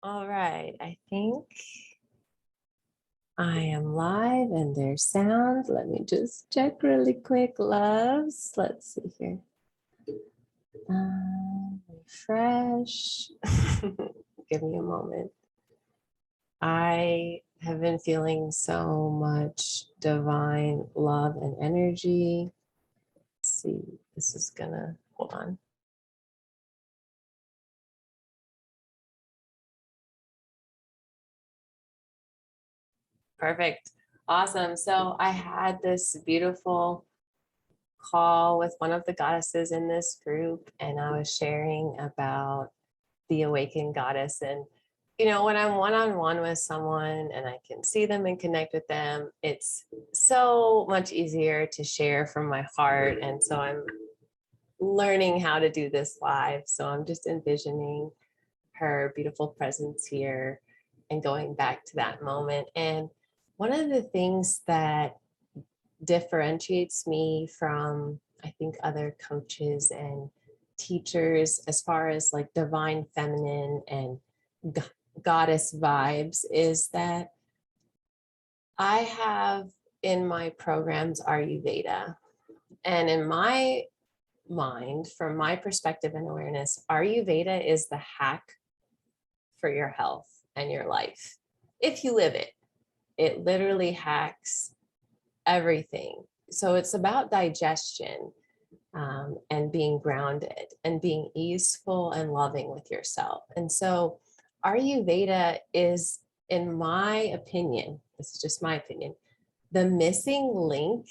All right, I think I am live and there's sound. Let me just check really quick, loves. Let's see here. Refresh. Give me a moment. I have been feeling so much divine love and energy. Let's see, this is gonna, hold on. Perfect. Awesome. So I had this beautiful call with one of the goddesses in this group, and I was sharing about the awakened goddess. And, when I'm one on one with someone and I can see them and connect with them, it's so much easier to share from my heart. And so I'm learning how to do this live. So I'm just envisioning her beautiful presence here and going back to that moment. And one of the things that differentiates me from, I think, other coaches and teachers as far as like divine feminine and goddess vibes is that I have in my programs Ayurveda. And in my mind, from my perspective and awareness, Ayurveda is the hack for your health and your life. If you live it, it literally hacks everything. So it's about digestion, and being grounded and being easeful and loving with yourself. And so Ayurveda is, in my opinion, this is just my opinion, the missing link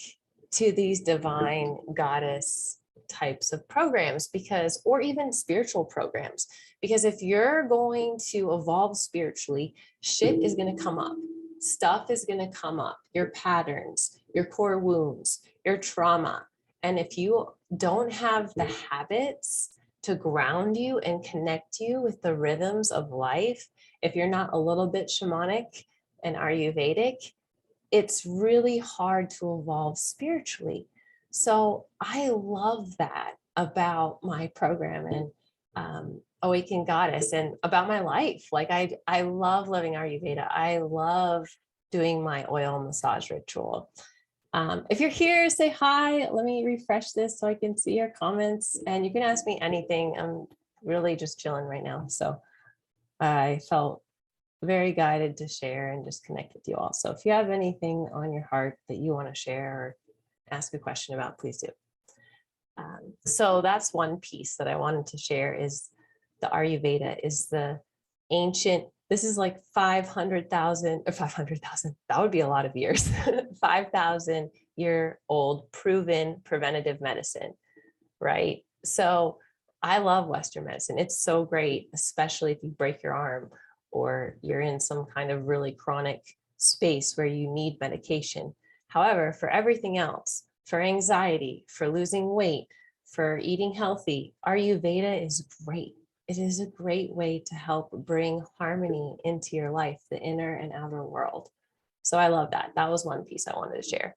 to these divine goddess types of programs, because, or even spiritual programs, because if you're going to evolve spiritually, shit is going to come up. Stuff is going to come up, your patterns, your core wounds, your trauma. And if you don't have the habits to ground you and connect you with the rhythms of life, if you're not a little bit shamanic and Ayurvedic, it's really hard to evolve spiritually. So I love that about my program and Awakened Goddess, and about my life. Like I love living Ayurveda. I love doing my oil massage ritual. If you're here, say hi. Let me refresh this so I can see your comments, and you can ask me anything. I'm really just chilling right now. So I felt very guided to share and just connect with you all. So if you have anything on your heart that you want to share or ask a question about, please do. So that's one piece that I wanted to share, is the Ayurveda is the ancient, this is like 500,000 or 500,000, that would be a lot of years, 5,000-year-old proven preventative medicine, right? So I love Western medicine. It's so great, especially if you break your arm or you're in some kind of really chronic space where you need medication. However, for everything else, for anxiety, for losing weight, for eating healthy, Ayurveda is great. It is a great way to help bring harmony into your life, the inner and outer world. So I love that. That was one piece I wanted to share.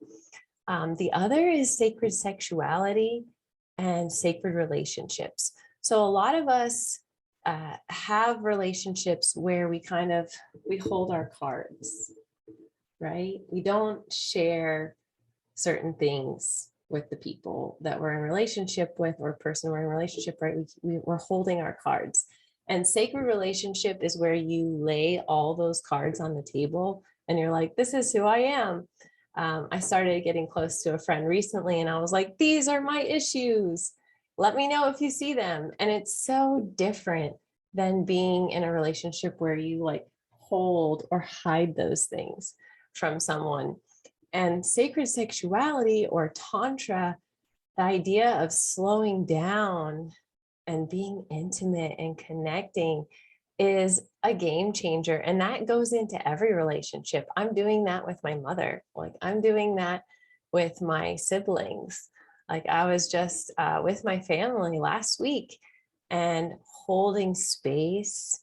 The other is sacred sexuality and sacred relationships. So a lot of us have relationships where we hold our cards, right? We don't share certain things with the people that we're in relationship with, or person we're in relationship, right? We're holding our cards. And sacred relationship is where you lay all those cards on the table and you're like, this is who I am. I started getting close to a friend recently and I was like, these are my issues. Let me know if you see them. And it's so different than being in a relationship where you like hold or hide those things from someone. And sacred sexuality, or Tantra, the idea of slowing down and being intimate and connecting, is a game changer. And that goes into every relationship. I'm doing that with my mother. Like I'm doing that with my siblings. Like I was just with my family last week and holding space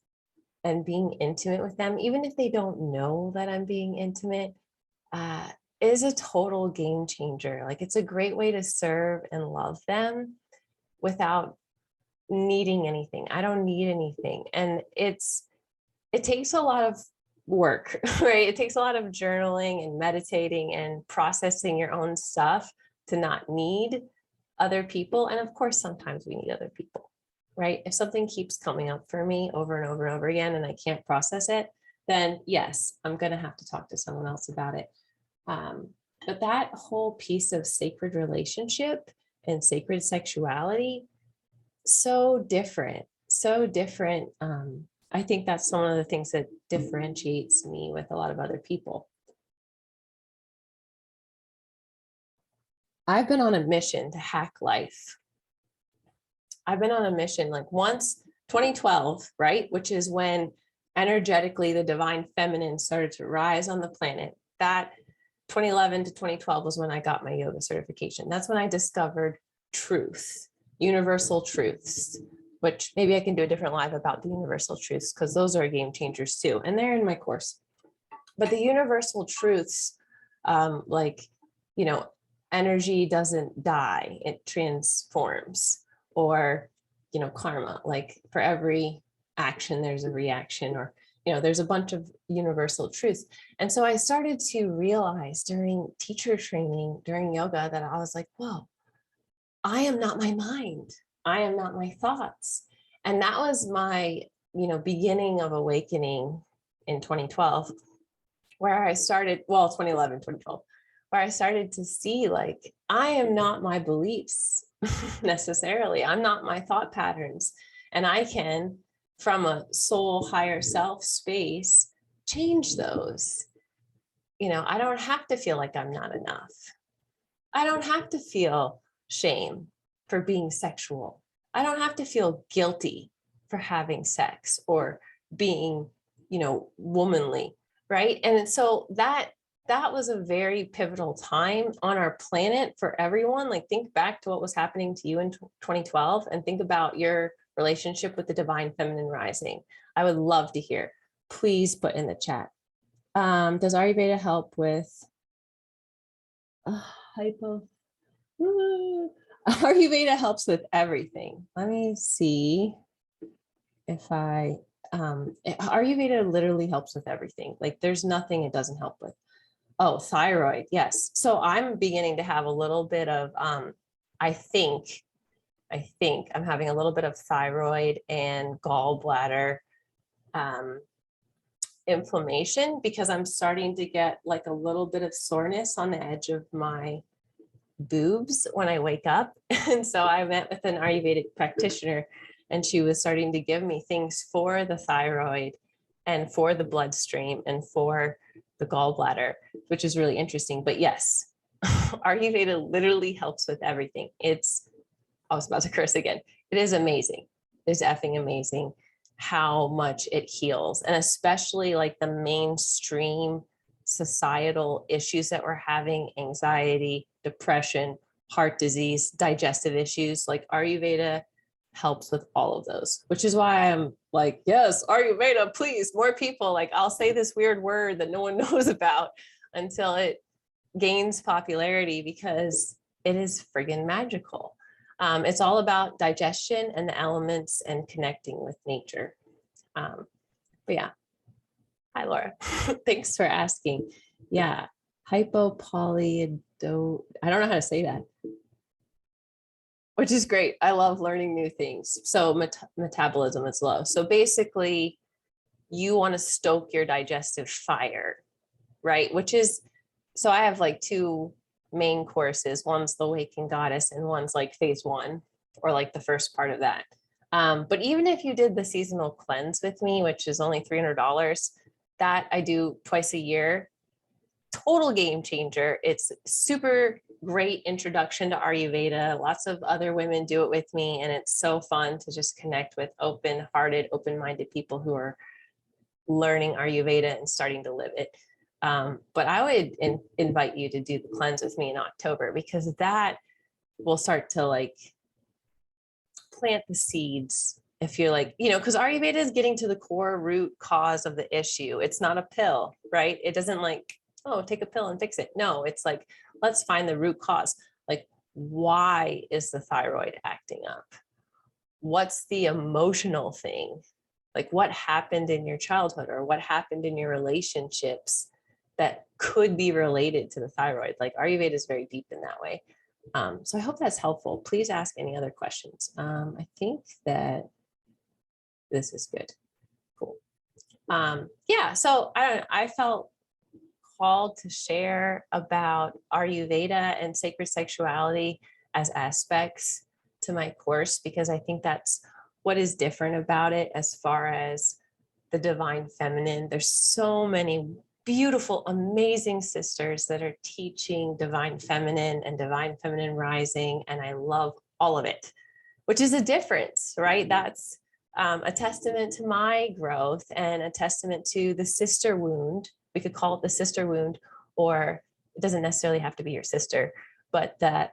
and being intimate with them, even if they don't know that I'm being intimate, uh, is a total game changer. Like it's a great way to serve and love them without needing anything. I don't need anything. And it's it takes a lot of work, right? It takes a lot of journaling and meditating and processing your own stuff to not need other people. And of course, sometimes we need other people, right? If something keeps coming up for me over and over and over again, and I can't process it, then yes, I'm going to have to talk to someone else about it. But that whole piece of sacred relationship and sacred sexuality, so different, so different. I think that's one of the things that differentiates me with a lot of other people. I've been on a mission to hack life. I've been on a mission like once 2012, right? Which is when energetically the divine feminine started to rise on the planet. That 2011 to 2012 was when I got my yoga certification. That's when I discovered truth, universal truths, which maybe I can do a different live about the universal truths because those are game changers too. And they're in my course. But the universal truths, like, you know, energy doesn't die, it transforms. Or, you know, karma, like for every action, there's a reaction, or, you know, there's a bunch of universal truths. And so I started to realize during teacher training, during yoga, that I was like, whoa, I am not my mind. I am not my thoughts. And that was my, you know, beginning of awakening in 2012, where I started, well, 2011, 2012, where I started to see like, I am not my beliefs necessarily. I'm not my thought patterns. And I can, from a soul higher self space, change those. You know, I don't have to feel like I'm not enough. I don't have to feel shame for being sexual. I don't have to feel guilty for having sex or being, you know, womanly, right? And so that was a very pivotal time on our planet for everyone. Like think back to what was happening to you in 2012 and think about your relationship with the divine feminine rising. I would love to hear. Please put in the chat. Does Ayurveda help with hypo? Ayurveda helps with everything. Let me see if Ayurveda literally helps with everything. Like there's nothing it doesn't help with. Oh, thyroid. Yes. So I'm beginning to have a little bit of, I think I'm having a little bit of thyroid and gallbladder inflammation because I'm starting to get like a little bit of soreness on the edge of my boobs when I wake up. And so I met with an Ayurvedic practitioner and she was starting to give me things for the thyroid and for the bloodstream and for the gallbladder, which is really interesting. But yes, Ayurveda literally helps with everything. I was about to curse again. It is amazing. It's effing amazing how much it heals. And especially like the mainstream societal issues that we're having, anxiety, depression, heart disease, digestive issues, like Ayurveda helps with all of those, which is why I'm like, yes, Ayurveda, please, more people. Like I'll say this weird word that no one knows about until it gains popularity because it is friggin' magical. It's all about digestion and the elements and connecting with nature. But yeah. Hi, Laura. Thanks for asking. Yeah. Hypopolyido. I don't know how to say that, which is great. I love learning new things. So metabolism is low. So basically you want to stoke your digestive fire, right? Which is, so I have like two main courses. One's the Awakened Goddess and one's like phase 1 or like the first part of that. But even if you did the seasonal cleanse with me, which is only $300, that I do twice a year, total game changer. It's super great introduction to Ayurveda. Lots of other women do it with me, and it's so fun to just connect with open-hearted, open-minded people who are learning Ayurveda and starting to live it. But I would invite you to do the cleanse with me in October, because that will start to like plant the seeds. If you're like, you know, because Ayurveda is getting to the core root cause of the issue. It's not a pill, right? It doesn't like, oh, take a pill and fix it. No, it's like, let's find the root cause. Like, why is the thyroid acting up? What's the emotional thing Like what happened in your childhood or what happened in your relationships that could be related to the thyroid. Like Ayurveda is very deep in that way. So I hope that's helpful. Please ask any other questions. I think that this is good. Cool. Yeah, so I felt called to share about Ayurveda and sacred sexuality as aspects to my course, because I think that's what is different about it as far as the divine feminine. There's so many beautiful, amazing sisters that are teaching divine feminine and divine feminine rising, and I love all of it, which is a difference, right? That's a testament to my growth and a testament to the sister wound. We could call it the sister wound, or it doesn't necessarily have to be your sister, but that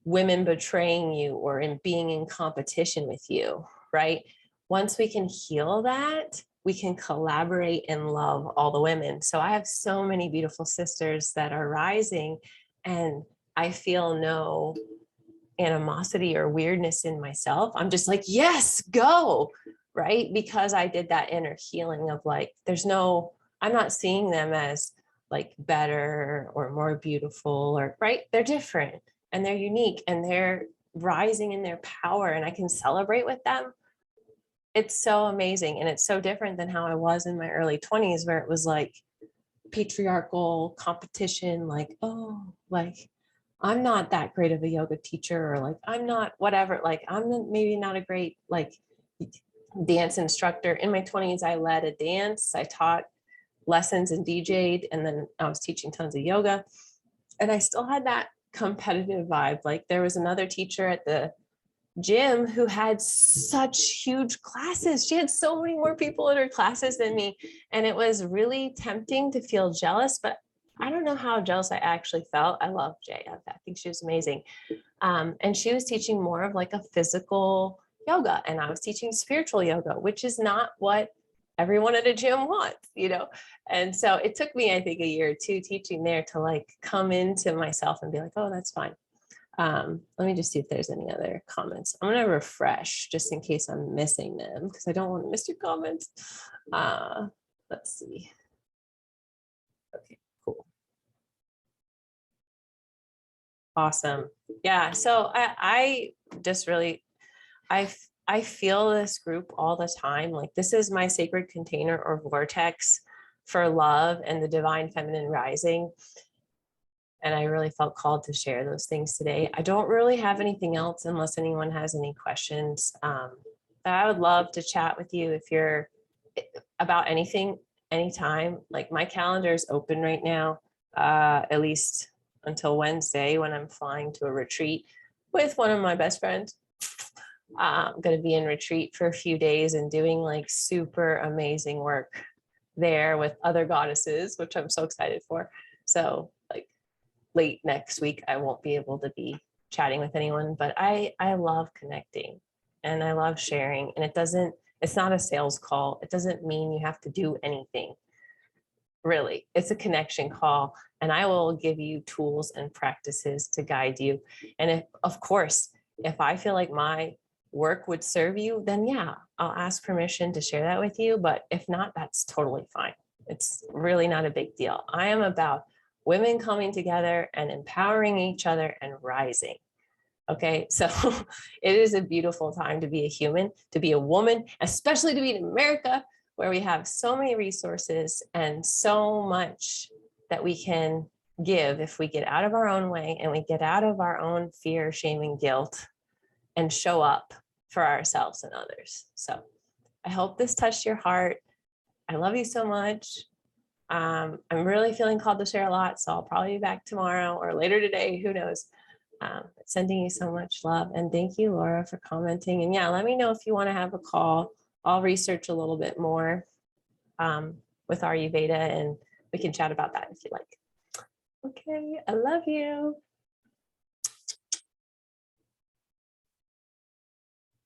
women betraying you or in being in competition with you, right? Once we can heal that, we can collaborate and love all the women. So I have so many beautiful sisters that are rising, and I feel no animosity or weirdness in myself. I'm just like, yes, go, right? Because I did that inner healing of like, I'm not seeing them as like better or more beautiful or right. They're different and they're unique and they're rising in their power, and I can celebrate with them. It's so amazing. And it's so different than how I was in my early 20s, where it was like patriarchal competition, like, oh, like I'm not that great of a yoga teacher, or like I'm not whatever, like I'm maybe not a great like dance instructor. In my 20s, I led a dance, I taught lessons and DJ'd, and then I was teaching tons of yoga. And I still had that competitive vibe. Like there was another teacher at the gym who had such huge classes. She had so many more people in her classes than me. And it was really tempting to feel jealous, but I don't know how jealous I actually felt. I love Jay. I think she was amazing. And she was teaching more of like a physical yoga, and I was teaching spiritual yoga, which is not what everyone at a gym wants, you know? And so it took me, I think, a year or two teaching there to like come into myself and be like, oh, that's fine. Let me just see if there's any other comments. I'm going to refresh just in case I'm missing them, because I don't want to miss your comments. Let's see. Okay, cool. Awesome. Yeah. So I just really, I feel this group all the time. Like this is my sacred container or vortex for love and the divine feminine rising. And I really felt called to share those things today. I don't really have anything else unless anyone has any questions. But I would love to chat with you if you're about anything, anytime. Like my calendar is open right now, at least until Wednesday when I'm flying to a retreat with one of my best friends. I'm going to be in retreat for a few days and doing like super amazing work there with other goddesses, which I'm so excited for. So like late next week, I won't be able to be chatting with anyone, but I love connecting and I love sharing. And it's not a sales call. It doesn't mean you have to do anything. Really, it's a connection call, and I will give you tools and practices to guide you. And if, of course, if I feel like my work would serve you, then yeah, I'll ask permission to share that with you. But if not, that's totally fine. It's really not a big deal. I am about women coming together and empowering each other and rising. Okay, so it is a beautiful time to be a human, to be a woman, especially to be in America, where we have so many resources and so much that we can give if we get out of our own way and we get out of our own fear, shame, and guilt and show up for ourselves and others. So I hope this touched your heart. I love you so much. I'm really feeling called to share a lot, so I'll probably be back tomorrow or later today, who knows. Sending you so much love, and thank you, Laura, for commenting. And yeah, let me know if you want to have a call. I'll research a little bit more with Ayurveda, and we can chat about that if you like. Okay, I love you.